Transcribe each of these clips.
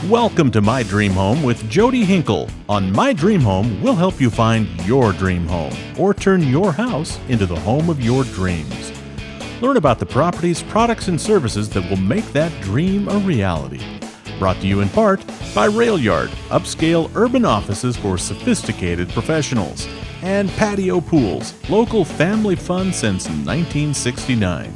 Welcome to My Dream Home with Jody Hinkle. On My Dream Home, we'll help you find your dream home or turn your house into the home of your dreams. Learn about the properties, products, and services that will make that dream a reality. Brought to you in part by Railyard, upscale urban offices for sophisticated professionals, and Patio Pools, local family fun since 1969.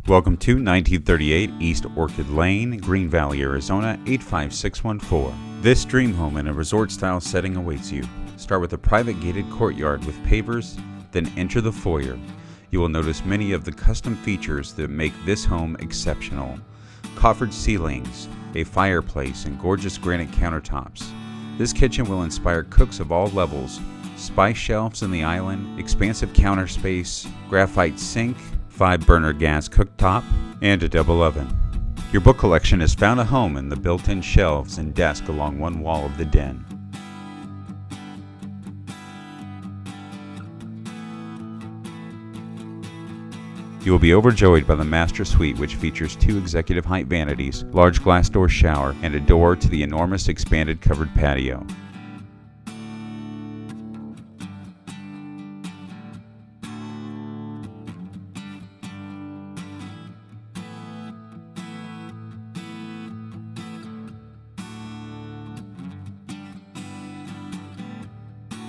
Welcome to 1938 East Orchid Lane, Green Valley, Arizona 85614. This dream home in a resort-style setting awaits you. Start with a private gated courtyard with pavers, then enter the foyer. You will notice many of the custom features that make this home exceptional. Coffered ceilings, a fireplace, and gorgeous granite countertops. This kitchen will inspire cooks of all levels. Spice shelves in the island, expansive counter space, graphite sink, 5-burner gas cooktop, and a double oven. Your book collection has found a home in the built-in shelves and desk along one wall of the den. You will be overjoyed by the master suite, which features 2 executive height vanities, large glass door shower, and a door to the enormous expanded covered patio.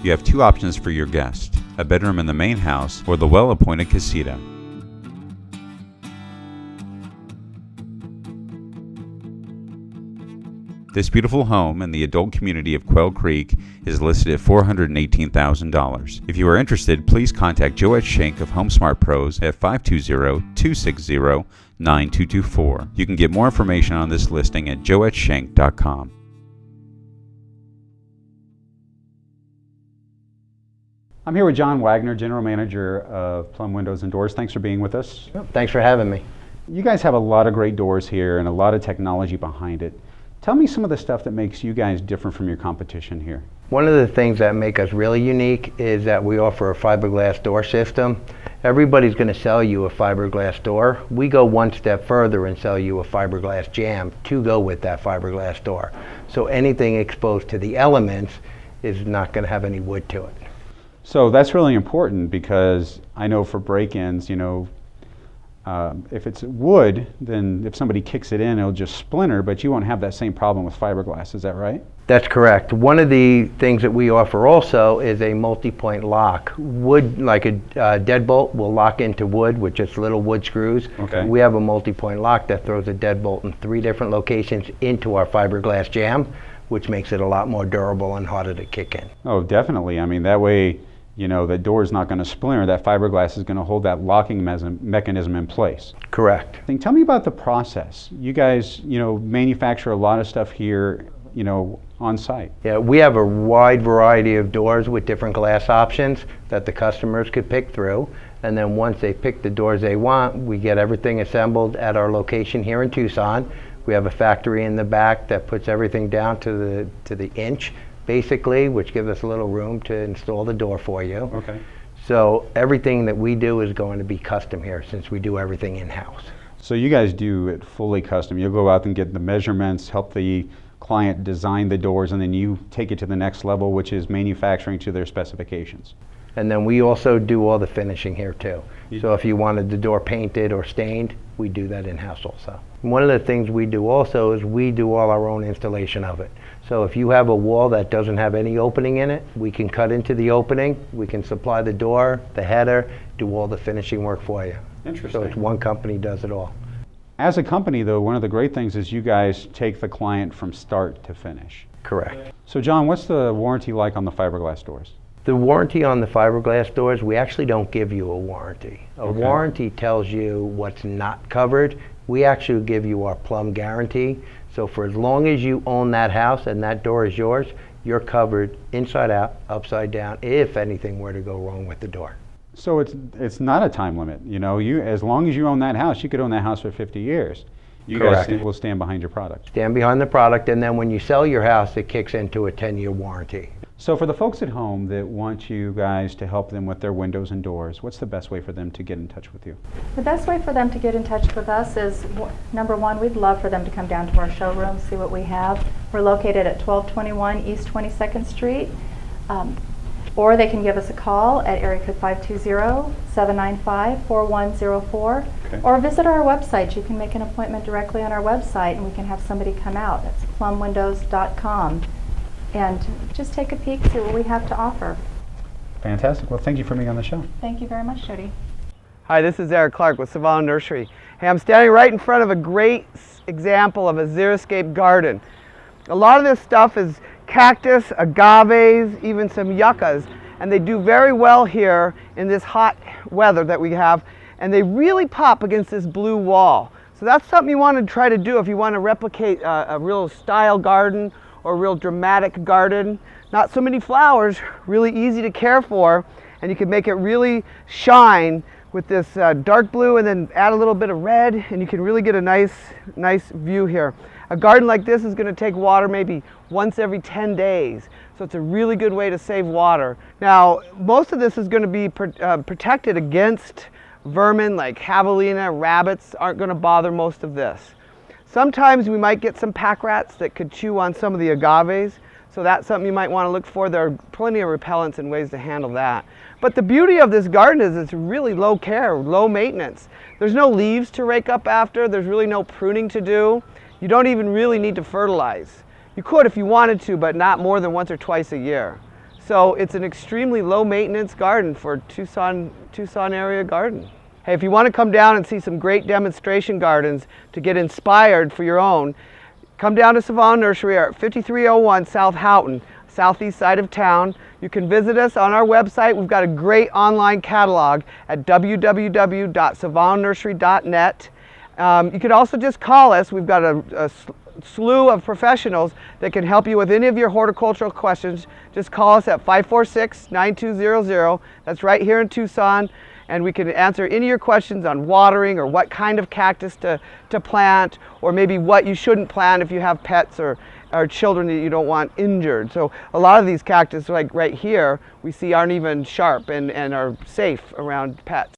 You have 2 options for your guest, a bedroom in the main house or the well-appointed casita. This beautiful home in the adult community of Quail Creek is listed at $418,000. If you are interested, please contact Joette Schenk of HomeSmart Pros at 520-260-9224. You can get more information on this listing at joetteschenk.com. I'm here with John Wagner, General Manager of Plum Windows and Doors. Thanks for being with us. Thanks for having me. You guys have a lot of great doors here and a lot of technology behind it. Tell me some of the stuff that makes you guys different from your competition here. One of the things that make us really unique is that we offer a fiberglass door system. Everybody's going to sell you a fiberglass door. We go one step further and sell you a fiberglass jamb to go with that fiberglass door. So anything exposed to the elements is not going to have any wood to it. So that's really important because I know for break-ins, if it's wood, then if somebody kicks it in, it'll just splinter, but you won't have that same problem with fiberglass. Is that right? That's correct. One of the things that we offer also is a multi-point lock. Wood, like a deadbolt, will lock into wood with just little wood screws. Okay. We have a multi-point lock that throws a deadbolt in 3 different locations into our fiberglass jamb, which makes it a lot more durable and harder to kick in. Oh, definitely. I mean, that way, the door is not going to splinter. That fiberglass is going to hold that locking mechanism in place. Correct. Tell me about the process. You guys, manufacture a lot of stuff here, on site. Yeah, we have a wide variety of doors with different glass options that the customers could pick through. And then once they pick the doors they want, we get everything assembled at our location here in Tucson. We have a factory in the back that puts everything down to the inch, basically, which gives us a little room to install the door for you. Okay. So everything that we do is going to be custom here since we do everything in-house. So you guys do it fully custom. You'll go out and get the measurements, help the client design the doors, and then you take it to the next level, which is manufacturing to their specifications. And then we also do all the finishing here too. So if you wanted the door painted or stained, we do that in-house also. One of the things we do also is we do all our own installation of it. So if you have a wall that doesn't have any opening in it, we can cut into the opening, we can supply the door, the header, do all the finishing work for you. Interesting. So it's one company does it all. As a company though, one of the great things is you guys take the client from start to finish. Correct. So John, what's the warranty like on the fiberglass doors? The warranty on the fiberglass doors, we actually don't give you a warranty. A Okay. warranty tells you what's not covered. We actually give you our plum guarantee. So for as long as you own that house and that door is yours, you're covered inside out, upside down, if anything were to go wrong with the door. So it's not a time limit. You as long as you own that house, you could own that house for 50 years. You Correct. guys will stand behind your product. Stand behind the product, and then when you sell your house, it kicks into a 10-year warranty. So for the folks at home that want you guys to help them with their windows and doors, what's the best way for them to get in touch with you? The best way for them to get in touch with us is, number one, we'd love for them to come down to our showroom, see what we have. We're located at 1221 East 22nd Street. Or they can give us a call at area code 520-795-4104. Okay. Or visit our website. You can make an appointment directly on our website and we can have somebody come out. That's plumwindows.com. And just take a peek, see what we have to offer. Fantastic. Well, thank you for being on the show. Thank you very much, Jody. Hi, this is Eric Clark with Savannah Nursery. Hey, I'm standing right in front of a great example of a xeriscape garden. A lot of this stuff is cactus, agaves, even some yuccas, and they do very well here in this hot weather that we have, and they really pop against this blue wall. So that's something you want to try to do if you want to replicate a real style garden or a real dramatic garden. Not so many flowers, really easy to care for, and you can make it really shine with this dark blue and then add a little bit of red, and you can really get a nice view here. A garden like this is going to take water maybe once every 10 days, so it's a really good way to save water. Now, most of this is going to be protected against vermin like javelina. Rabbits aren't going to bother most of this. Sometimes we might get some pack rats that could chew on some of the agaves, so that's something you might want to look for. There are plenty of repellents and ways to handle that. But the beauty of this garden is it's really low care, low maintenance. There's no leaves to rake up after. There's really no pruning to do. You don't even really need to fertilize. You could if you wanted to, but not more than once or twice a year. So it's an extremely low maintenance garden for Tucson area garden. Hey, if you want to come down and see some great demonstration gardens to get inspired for your own, come down to Savannah Nursery at 5301 South Houghton, southeast side of town. You can visit us on our website. We've got a great online catalog at www.savannanursery.net. You could also just call us. We've got a slew of professionals that can help you with any of your horticultural questions. Just call us at 546-9200. That's right here in Tucson. And we can answer any of your questions on watering or what kind of cactus to plant, or maybe what you shouldn't plant if you have pets or children that you don't want injured. So a lot of these cactus, like right here, we see aren't even sharp and are safe around pets.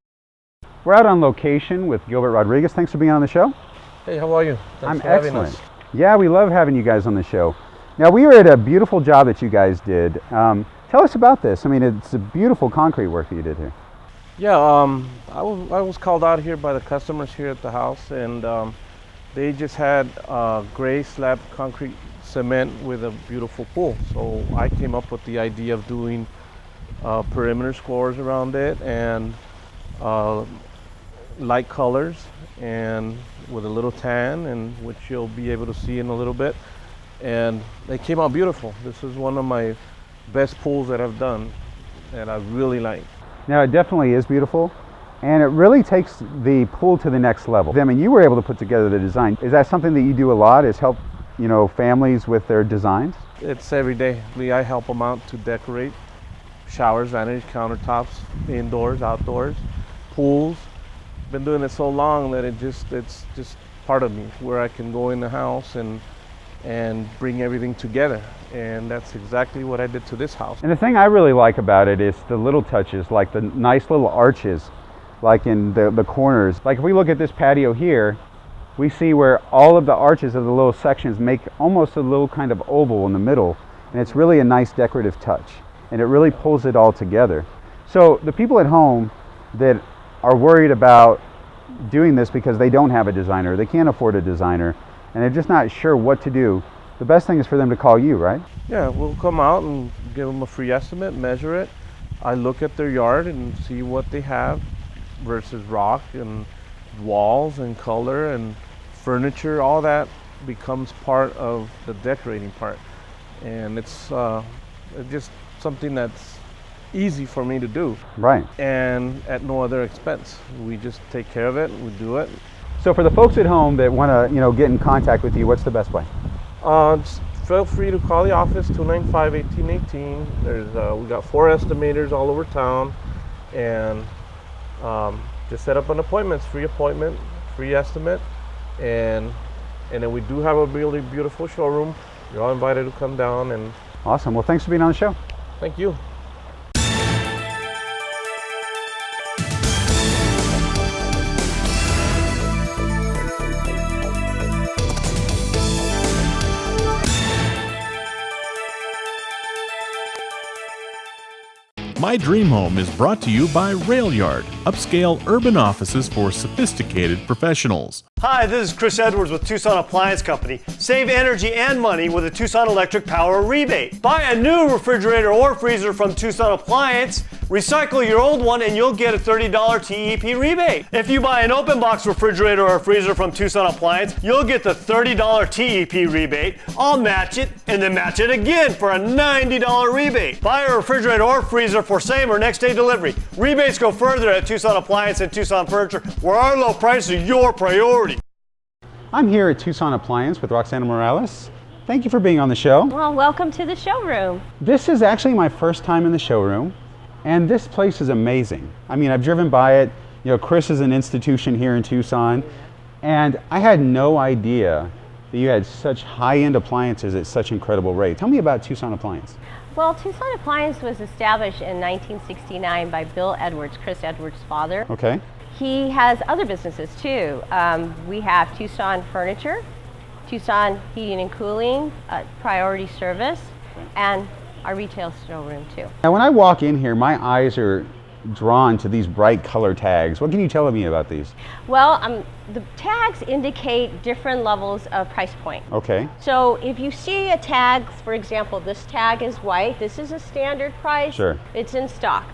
We're out on location with Gilbert Rodriguez. Thanks for being on the show. Hey, how are you? I'm Thanks for having excellent. us. Yeah, we love having you guys on the show. Now, we were at a beautiful job that you guys did. Tell us about this. I mean, it's a beautiful concrete work that you did here. Yeah, I was called out here by the customers here at the house, and they just had gray slab concrete cement with a beautiful pool. So I came up with the idea of doing perimeter scores around it and light colors, and with a little tan, and which you'll be able to see in a little bit. And they came out beautiful. This is one of my best pools that I've done, and I really like. Now, it definitely is beautiful, and it really takes the pool to the next level. I mean, you were able to put together the design. Is that something that you do a lot, is help, families with their designs? It's every day. I help them out to decorate showers, vanity countertops, indoors, outdoors, pools. Been doing it so long that it's just part of me, where I can go in the house and bring everything together. And that's exactly what I did to this house. And the thing I really like about it is the little touches, like the nice little arches, like in the corners. Like if we look at this patio here, we see where all of the arches of the little sections make almost a little kind of oval in the middle. And it's really a nice decorative touch. And it really pulls it all together. So the people at home that are worried about doing this because they don't have a designer, they can't afford a designer, and they're just not sure what to do, the best thing is for them to call you, right? Yeah, we'll come out and give them a free estimate, measure it. I look at their yard and see what they have versus rock and walls and color and furniture. All that becomes part of the decorating part. And it's just something that's easy for me to do. Right. And at no other expense. We just take care of it, we do it. So for the folks at home that want to, get in contact with you, what's the best way? Just feel free to call the office, 295-1818. We got 4 estimators all over town, and just set up an appointment, free estimate, and then we do have a really beautiful showroom. You're all invited to come down and Awesome. Well, thanks for being on the show. Thank you. My Dream Home is brought to you by Railyard, upscale urban offices for sophisticated professionals. Hi, this is Chris Edwards with Tucson Appliance Company. Save energy and money with a Tucson Electric Power Rebate. Buy a new refrigerator or freezer from Tucson Appliance, recycle your old one, and you'll get a $30 TEP rebate. If you buy an open box refrigerator or freezer from Tucson Appliance, you'll get the $30 TEP rebate. I'll match it and then match it again for a $90 rebate. Buy a refrigerator or freezer for same or next day delivery. Rebates go further at Tucson Appliance and Tucson Furniture, where our low prices are your priority. I'm here at Tucson Appliance with Roxana Morales. Thank you for being on the show. Well, welcome to the showroom. This is actually my first time in the showroom, and this place is amazing. I mean, I've driven by it. You know, Chris is an institution here in Tucson, and I had no idea that you had such high-end appliances at such incredible rates. Tell me about Tucson Appliance. Well, Tucson Appliance was established in 1969 by Bill Edwards, Chris Edwards' father. Okay. He has other businesses too. We have Tucson Furniture, Tucson Heating and Cooling, Priority Service, and our retail showroom too. Now, when I walk in here, my eyes are drawn to these bright color tags. What can you tell me about these? Well, the tags indicate different levels of price point. Okay. So if you see a tag, for example, this tag is white, this is a standard price. Sure. It's in stock.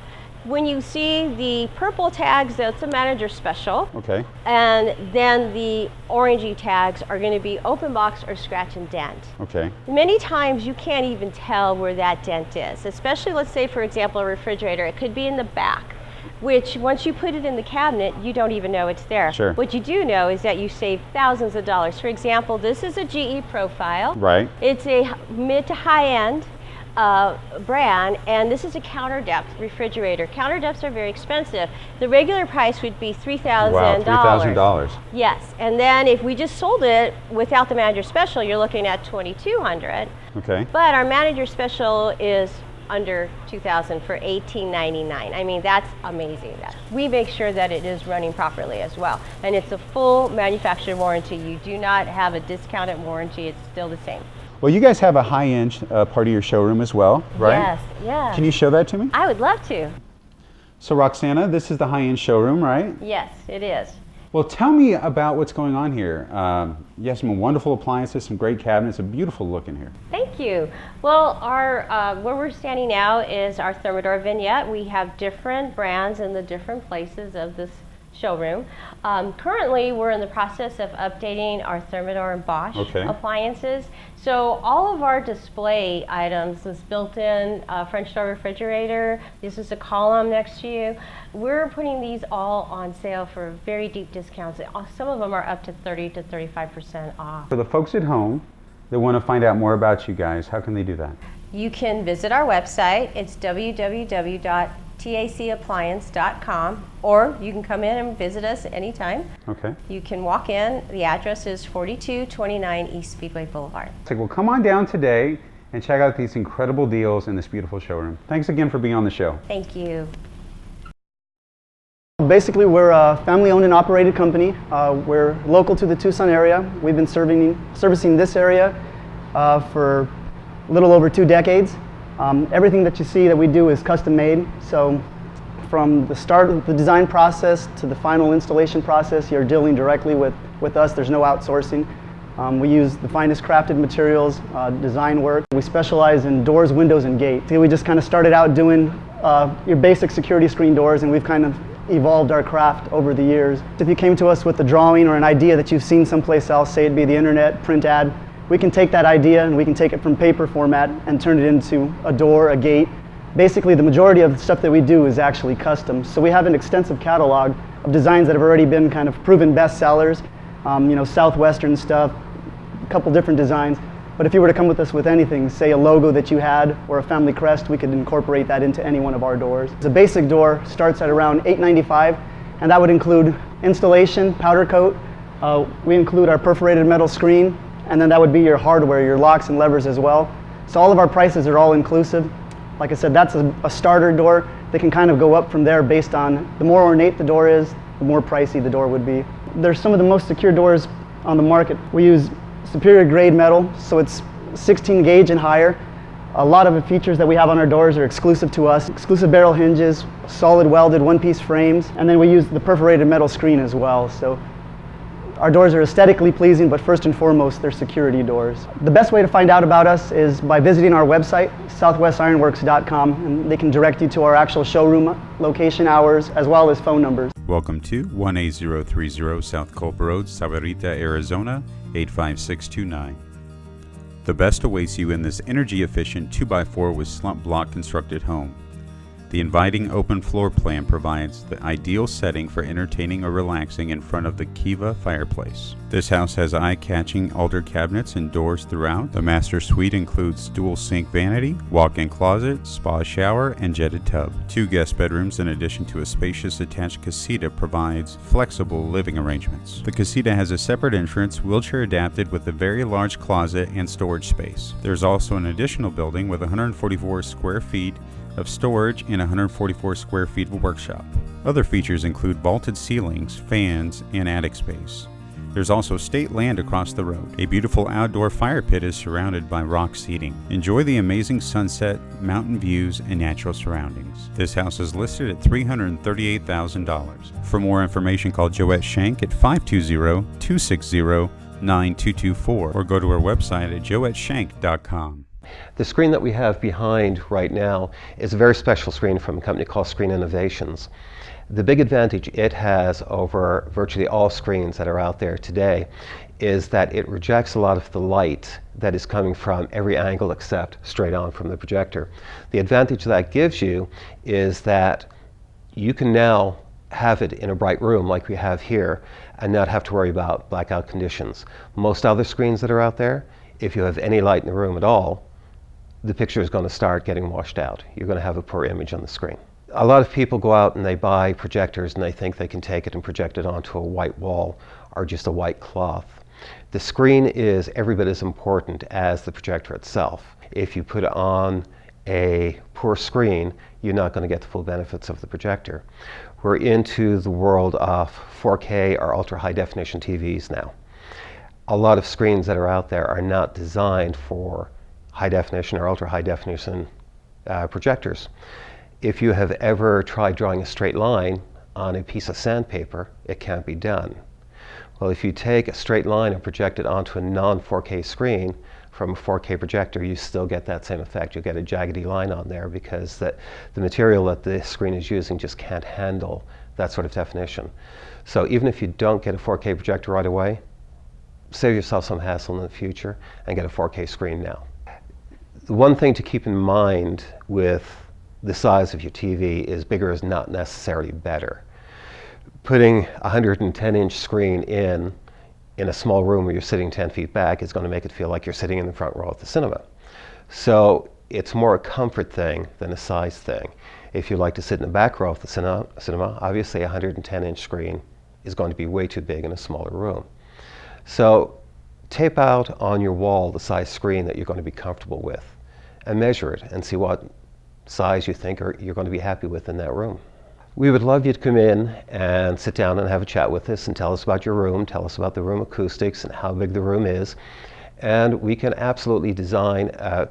When you see the purple tags, that's a manager special. Okay. And then the orangey tags are going to be open box or scratch and dent. Okay. Many times you can't even tell where that dent is, especially let's say, for example, a refrigerator. It could be in the back, which once you put it in the cabinet, you don't even know it's there. Sure. What you do know is that you save thousands of dollars. For example, this is a GE profile. Right. It's a mid to high end brand, and this is a counter depth refrigerator. Counter depths are very expensive. The regular price would be $3,000. Wow, $3,000. Yes, and then if we just sold it without the manager special, you're looking at $2,200. Okay. But our manager special is under $2,000 for $1,899. I mean, that's amazing. We make sure that it is running properly as well, and it's a full manufacturer warranty. You do not have a discounted warranty. It's still the same. Well, you guys have a high-end part of your showroom as well, right? Yes, yeah. Can you show that to me? I would love to. So Roxana, this is the high-end showroom, right? Yes, it is. Well, tell me about what's going on here. You have some wonderful appliances, some great cabinets, a beautiful look in here. Thank you. Well, where we're standing now is our Thermador vignette. We have different brands in the different places of this showroom. Currently, we're in the process of updating our Thermador and Bosch appliances. So all of our display items, this built-in French door refrigerator, this is a column next to you. We're putting these all on sale for very deep discounts. Some of them are up to 30 to 35% off. For the folks at home that want to find out more about you guys, how can they do that? You can visit our website. It's www.tacappliance.com, or you can come in and visit us anytime. Okay. You can walk in. The address is 4229 East Speedway Boulevard. So we'll come on down today and check out these incredible deals in this beautiful showroom. Thanks again for being on the show. Thank you. Basically, we're a family-owned and operated company. We're local to the Tucson area. We've been servicing this area for a little over 2 decades. Everything that you see that we do is custom made. So from the start of the design process to the final installation process, you're dealing directly with us. There's no outsourcing. We use the finest crafted materials, design work. We specialize in doors, windows, and gates. We just kind of started out doing your basic security screen doors, and we've kind of evolved our craft over the years. If you came to us with a drawing or an idea that you've seen someplace else, say it be the internet, print ad, we can take that idea and we can take it from paper format and turn it into a door, a gate. Basically, the majority of the stuff that we do is actually custom. So we have an extensive catalog of designs that have already been kind of proven bestsellers, you know, Southwestern stuff, a couple different designs. But if you were to come with us with anything, say a logo that you had or a family crest, we could incorporate that into any one of our doors. The basic door starts at around $895, and that would include installation, powder coat. We include our perforated metal screen, and then that would be your hardware, your locks and levers as well. So all of our prices are all inclusive. Like I said, that's a starter door. They can kind of go up from there based on the more ornate the door is, the more pricey the door would be. They're some of the most secure doors on the market. We use superior grade metal, so it's 16 gauge and higher. A lot of the features that we have on our doors are exclusive to us. Exclusive barrel hinges, solid welded one-piece frames, and then we use the perforated metal screen as well. So our doors are aesthetically pleasing, but first and foremost, they're security doors. The best way to find out about us is by visiting our website, southwestironworks.com, and they can direct you to our actual showroom location, hours, as well as phone numbers. Welcome to 18030 South Culp Road, Sarita, Arizona, 85629. The best awaits you in this energy-efficient 2x4 with slump block constructed home. The inviting open floor plan provides the ideal setting for entertaining or relaxing in front of the Kiva fireplace. This house has eye-catching altar cabinets and doors throughout. The master suite includes dual sink vanity, walk-in closet, spa shower, and jetted tub. 2 guest bedrooms in addition to a spacious attached casita provides flexible living arrangements. The casita has a separate entrance, wheelchair adapted with a very large closet and storage space. There's also an additional building with 144 square feet of storage and 144 square feet of workshop. Other features include vaulted ceilings, fans, and attic space. There's also state land across the road. A beautiful outdoor fire pit is surrounded by rock seating. Enjoy the amazing sunset, mountain views, and natural surroundings. This house is listed at $338,000. For more information, call Joette Shank at 520-260-9224 or go to our website at joetteshank.com. The screen that we have behind right now is a very special screen from a company called Screen Innovations. The big advantage it has over virtually all screens that are out there today is that it rejects a lot of the light that is coming from every angle except straight on from the projector. The advantage that gives you is that you can now have it in a bright room like we have here and not have to worry about blackout conditions. Most other screens that are out there, if you have any light in the room at all, the picture is going to start getting washed out. You're going to have a poor image on the screen. A lot of people go out and they buy projectors and they think they can take it and project it onto a white wall or just a white cloth. The screen is every bit as important as the projector itself. If you put it on a poor screen, you're not going to get the full benefits of the projector. We're into the world of 4K or ultra high definition TVs now. A lot of screens that are out there are not designed for high definition or ultra high definition projectors. If you have ever tried drawing a straight line on a piece of sandpaper, it can't be done. Well, if you take a straight line and project it onto a non-4K screen from a 4K projector, you still get that same effect. You get a jaggedy line on there because the material that the screen is using just can't handle that sort of definition. So even if you don't get a 4K projector right away, save yourself some hassle in the future and get a 4K screen now. The one thing to keep in mind with the size of your TV is bigger is not necessarily better. Putting a 110-inch screen in a small room where you're sitting 10 feet back is going to make it feel like you're sitting in the front row at the cinema. So it's more a comfort thing than a size thing. If you like to sit in the back row of the cinema, obviously a 110-inch screen is going to be way too big in a smaller room. So tape out on your wall the size screen that you're going to be comfortable with and measure it and see what size you think you're going to be happy with in that room. We would love you to come in and sit down and have a chat with us and tell us about your room, tell us about the room acoustics and how big the room is, and we can absolutely design an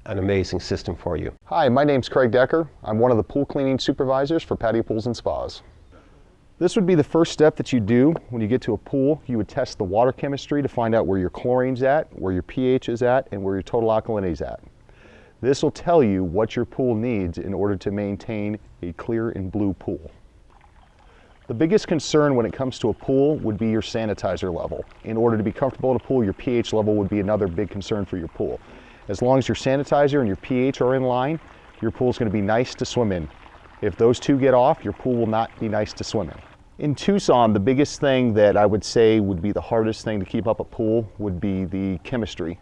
amazing system for you. Hi, my name's Craig Decker. I'm one of the pool cleaning supervisors for Patio Pools and Spas. This would be the first step that you do when you get to a pool. You would test the water chemistry to find out where your chlorine's at, where your pH is at, and where your total alkalinity is at. This will tell you what your pool needs in order to maintain a clear and blue pool. The biggest concern when it comes to a pool would be your sanitizer level. In order to be comfortable in a pool, your pH level would be another big concern for your pool. As long as your sanitizer and your pH are in line, your pool is going to be nice to swim in. If those two get off, your pool will not be nice to swim in. In Tucson, the biggest thing that I would say would be the hardest thing to keep up a pool would be the chemistry,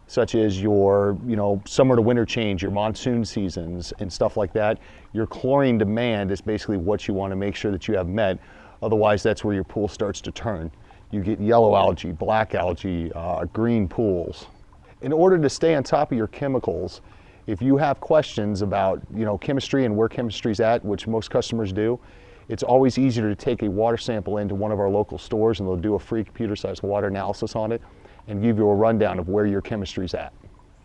such as your, summer to winter change, your monsoon seasons and stuff like that. Your chlorine demand is basically what you want to make sure that you have met. Otherwise, that's where your pool starts to turn. You get yellow algae, black algae, green pools. In order to stay on top of your chemicals, if you have questions about chemistry and where chemistry's at, which most customers do, it's always easier to take a water sample into one of our local stores and they'll do a free computer-sized water analysis on it and give you a rundown of where your chemistry's at.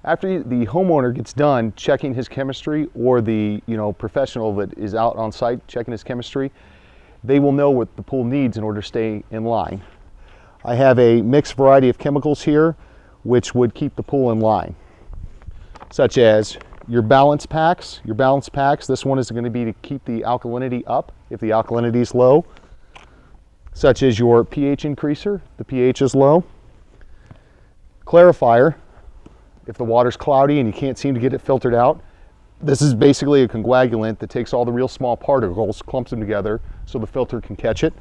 After the homeowner gets done checking his chemistry, or the professional that is out on site checking his chemistry, they will know what the pool needs in order to stay in line. I have a mixed variety of chemicals here which would keep the pool in line, such as your balance packs. This one is going to be to keep the alkalinity up if the alkalinity is low, such as your pH increaser, the pH is low. Clarifier, if the water's cloudy and you can't seem to get it filtered out, this is basically a coagulant that takes all the real small particles, clumps them together so the filter can catch it.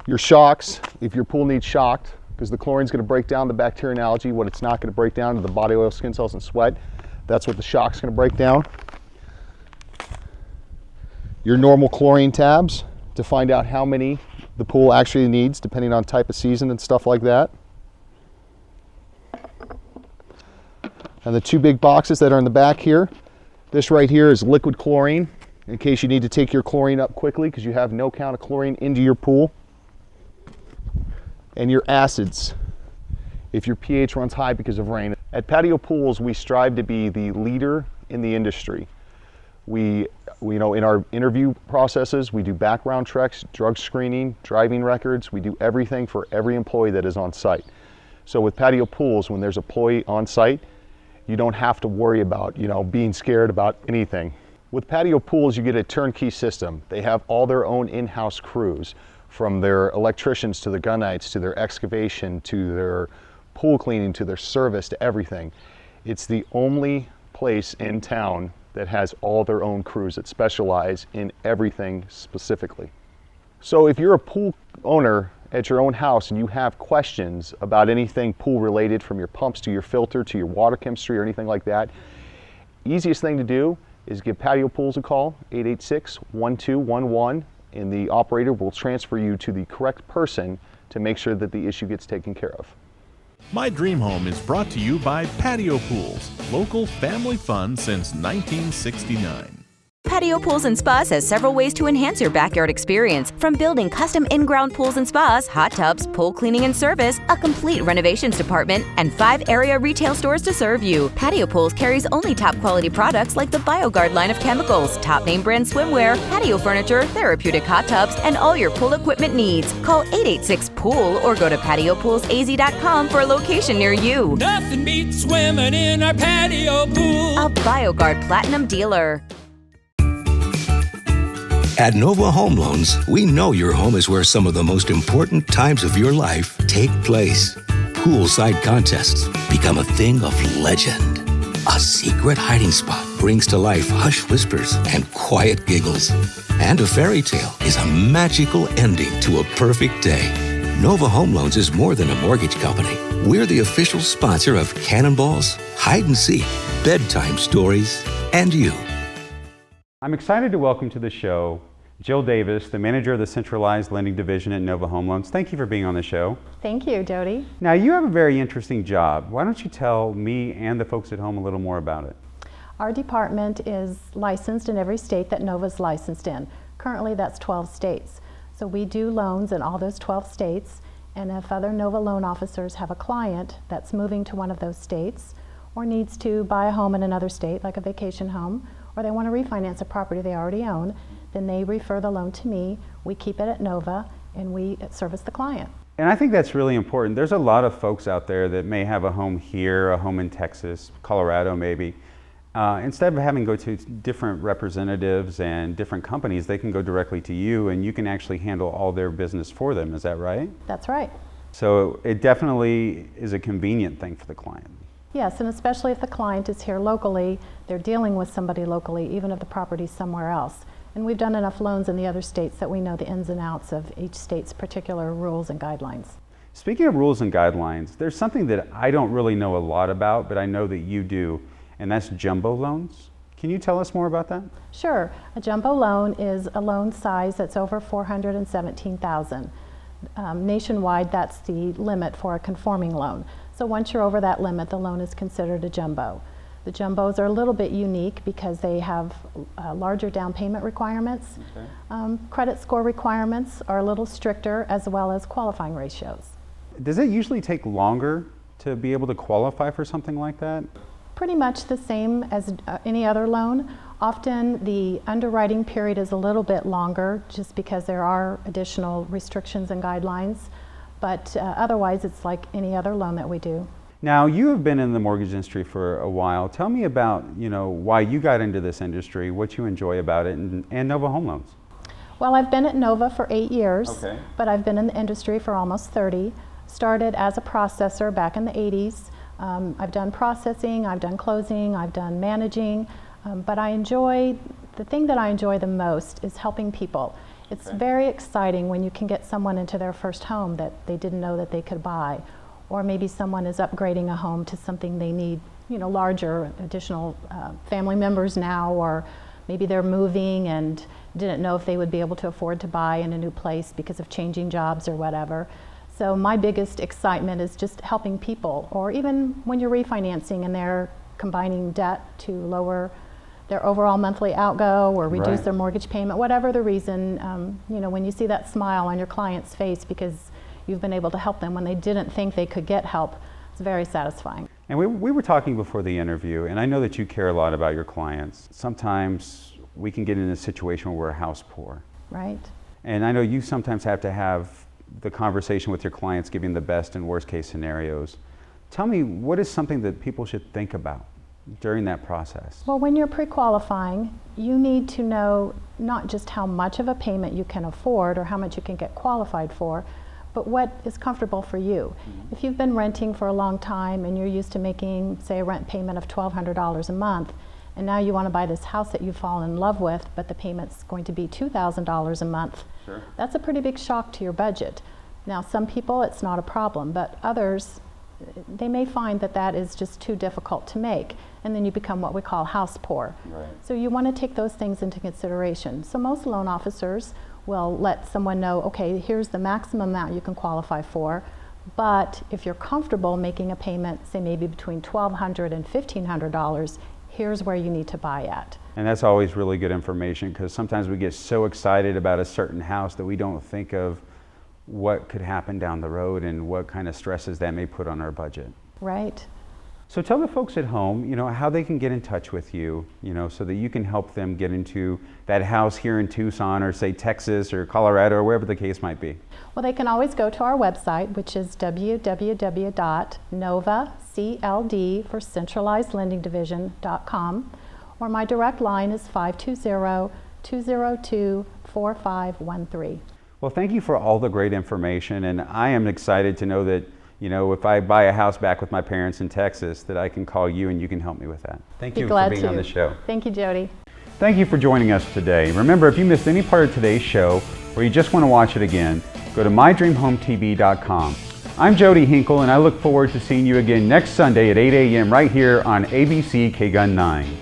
Your shocks, if your pool needs shocked, because the chlorine's going to break down the bacteria and algae, what it's not going to break down to the body oil, skin cells, and sweat. That's what the shock's going to break down. Your normal chlorine tabs to find out how many the pool actually needs depending on type of season and stuff like that. And the two big boxes that are in the back here, this right here is liquid chlorine in case you need to take your chlorine up quickly because you have no count of chlorine into your pool. And your acids, if your pH runs high because of rain. At Patio Pools, we strive to be the leader in the industry. We in our interview processes, we do background checks, drug screening, driving records. We do everything for every employee that is on site. So with Patio Pools, when there's an employee on site, you don't have to worry about being scared about anything. With Patio Pools, you get a turnkey system. They have all their own in-house crews, from their electricians to the gunnites to their excavation to their pool cleaning to their service to everything. It's the only place in town that has all their own crews that specialize in everything specifically. So if you're a pool owner at your own house and you have questions about anything pool related, from your pumps to your filter to your water chemistry or anything like that, easiest thing to do is give Patio Pools a call, 886-1211, and the operator will transfer you to the correct person to make sure that the issue gets taken care of. My Dream Home is brought to you by Patio Pools, local family fun since 1969. Patio Pools and Spas has several ways to enhance your backyard experience, from building custom in-ground pools and spas, hot tubs, pool cleaning and service, a complete renovations department, and 5 area retail stores to serve you. Patio Pools carries only top quality products like the BioGuard line of chemicals, top name brand swimwear, patio furniture, therapeutic hot tubs, and all your pool equipment needs. Call 886-POOL or go to patiopoolsaz.com for a location near you. Nothing beats swimming in our patio pool. A BioGuard Platinum dealer. At Nova Home Loans, we know your home is where some of the most important times of your life take place. Poolside contests become a thing of legend. A secret hiding spot brings to life hush whispers and quiet giggles. And a fairy tale is a magical ending to a perfect day. Nova Home Loans is more than a mortgage company. We're the official sponsor of Cannonballs, Hide and Seek, Bedtime Stories, and you. I'm excited to welcome to the show Jill Davis, the manager of the Centralized Lending Division at Nova Home Loans. Thank you for being on the show. Thank you, Jody. Now, you have a very interesting job. Why don't you tell me and the folks at home a little more about it? Our department is licensed in every state that Nova's licensed in. Currently, that's 12 states. So we do loans in all those 12 states, and if other Nova loan officers have a client that's moving to one of those states or needs to buy a home in another state, like a vacation home, or they want to refinance a property they already own, then they refer the loan to me. We keep it at Nova, and we service the client. And I think that's really important. There's a lot of folks out there that may have a home here, a home in Texas, Colorado maybe. Instead of having to go to different representatives and different companies, they can go directly to you, and you can actually handle all their business for them. Is that right? That's right. So it definitely is a convenient thing for the client. Yes, and especially if the client is here locally, they're dealing with somebody locally, even if the property's somewhere else. And we've done enough loans in the other states that we know the ins and outs of each state's particular rules and guidelines. Speaking of rules and guidelines, there's something that I don't really know a lot about, but I know that you do, and that's jumbo loans. Can you tell us more about that? Sure. A jumbo loan is a loan size that's over $417,000. nationwide, that's the limit for a conforming loan. So once you're over that limit, the loan is considered a jumbo. The jumbos are a little bit unique because they have larger down payment requirements. Okay. Credit score requirements are a little stricter, as well as qualifying ratios. Does it usually take longer to be able to qualify for something like that? Pretty much the same as any other loan. Often the underwriting period is a little bit longer just because there are additional restrictions and guidelines, but otherwise it's like any other loan that we do. Now, you have been in the mortgage industry for a while. Tell me about, why you got into this industry, what you enjoy about it, and Nova Home Loans. Well, I've been at Nova for 8 years, okay, but I've been in the industry for almost 30. Started as a processor back in the 80s. I've done processing, I've done closing, I've done managing, but the thing that I enjoy the most is helping people. It's very exciting when you can get someone into their first home that they didn't know that they could buy. Or maybe someone is upgrading a home to something they need, larger, additional family members now, or maybe they're moving and didn't know if they would be able to afford to buy in a new place because of changing jobs or whatever. So my biggest excitement is just helping people, or even when you're refinancing and they're combining debt to lower their overall monthly outgo or reduce their mortgage payment, whatever the reason, when you see that smile on your client's face because you've been able to help them when they didn't think they could get help, it's very satisfying. And we were talking before the interview, and I know that you care a lot about your clients. Sometimes we can get in a situation where we're house poor. Right. And I know you sometimes have to have the conversation with your clients, giving the best and worst case scenarios. Tell me, what is something that people should think about during that process? Well, when you're pre-qualifying, you need to know not just how much of a payment you can afford or how much you can get qualified for, but what is comfortable for you. Mm-hmm. If you've been renting for a long time and you're used to making, say, a rent payment of $1,200 a month, and now you want to buy this house that you've fallen in love with, but the payment's going to be $2,000 a month, sure, that's a pretty big shock to your budget. Now, some people, it's not a problem, but others, they may find that that is just too difficult to make, and then you become what we call house poor. Right. So you want to take those things into consideration. So most loan officers will let someone know, okay, here's the maximum amount you can qualify for, but if you're comfortable making a payment, say maybe between $1,200 and $1,500, here's where you need to buy at. And that's always really good information, because sometimes we get so excited about a certain house that we don't think of what could happen down the road and what kind of stresses that may put on our budget. Right. So tell the folks at home, how they can get in touch with you, so that you can help them get into that house here in Tucson, or say Texas or Colorado, or wherever the case might be. Well, they can always go to our website, which is www.novacld for centralizedlendingdivision.com, or my direct line is 520-202-4513. Well, thank you for all the great information, and I am excited to know that if I buy a house back with my parents in Texas, that I can call you and you can help me with that. Thank you for being on the show. Thank you, Jody. Thank you for joining us today. Remember, if you missed any part of today's show, or you just want to watch it again, go to mydreamhometv.com. I'm Jody Hinkle, and I look forward to seeing you again next Sunday at 8 a.m. right here on ABC KGUN 9.